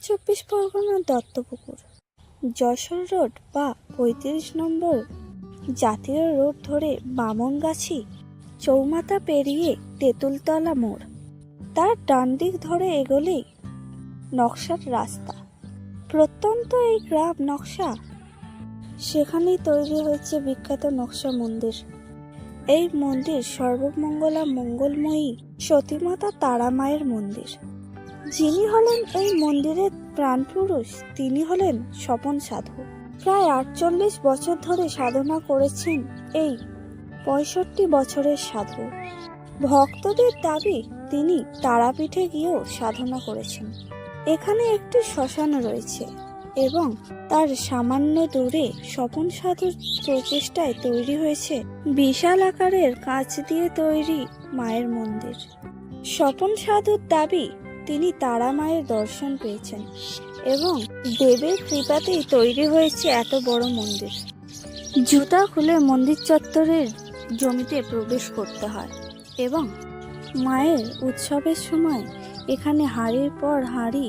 উত্তর ২৪ পরগনার দত্তপুকুর যশোর রোড বা ৩৫ নম্বর জাতীয় রোড ধরে বামনগাছি চৌমাথা পেরিয়ে তেঁতুলতলা মোড়, তার ডান দিক ধরে এগোলেই নকশার রাস্তা। প্রত্যন্ত এই গ্রাম নকশা, সেখানেই তৈরি হয়েছে বিখ্যাত নকশা মন্দির। এই মন্দির সর্বমঙ্গলা মঙ্গলময়ী সতীমাতা তারা মায়ের মন্দির। যিনি হলেন এই মন্দিরের প্রাণপুরুষ, তিনি হলেন স্বপন সাধু। প্রায় ৪৮ বছর ধরে সাধনা করেছেন এই ৬৫ বছরের সাধু। ভক্তদের দাবি তিনি তারাপীঠে গিয়েও সাধনা করেছেন। এখানে একটি শ্মশান রয়েছে এবং তার সামান্য দূরে স্বপন সাধুর প্রচেষ্টায় তৈরি হয়েছে বিশাল আকারের কাঁচ দিয়ে তৈরি মায়ের মন্দির। স্বপন সাধুর দাবি তিনি তারা মায়ের দর্শন পেয়েছেন এবং দেবের কৃপাতেই তৈরি হয়েছে এত বড় মন্দির। জুতা খুলে মন্দির চত্বরের জমিতে প্রবেশ করতে হয় এবং মায়ের উৎসবের সময় এখানে হাঁড়ির পর হাঁড়ি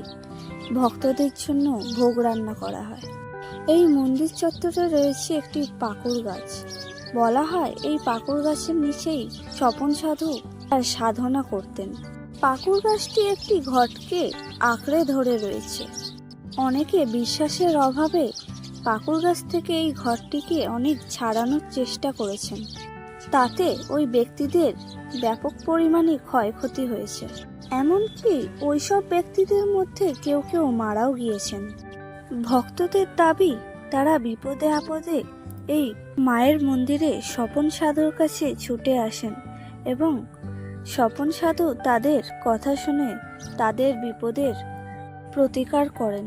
ভক্তদের জন্য ভোগ রান্না করা হয়। এই মন্দির চত্বরে রয়েছে একটি পাকুড় গাছ। বলা হয় এই পাকুড় গাছের নিচেই স্বপন সাধু তার সাধনা করতেন। পাকুড় গাছটি একটি ঘটকে আঁকড়ে ধরে রয়েছে। অনেকে বিশ্বাসের অভাবে পাকুড় গাছ থেকে এই ঘরটিকে অনেক ছাড়ানোর চেষ্টা করেছেন, তাতে ওই ব্যক্তিদের ব্যাপক পরিমাণে ক্ষয়ক্ষতি হয়েছে। এমনকি ওইসব ব্যক্তিদের মধ্যে কেউ কেউ মারাও গিয়েছেন। ভক্তদের দাবি তারা বিপদে আপদে এই মায়ের মন্দিরে স্বপন সাধুর কাছে ছুটে আসেন এবং স্বপন সাধু তাদের কথা শুনে তাদের বিপদের প্রতিকার করেন।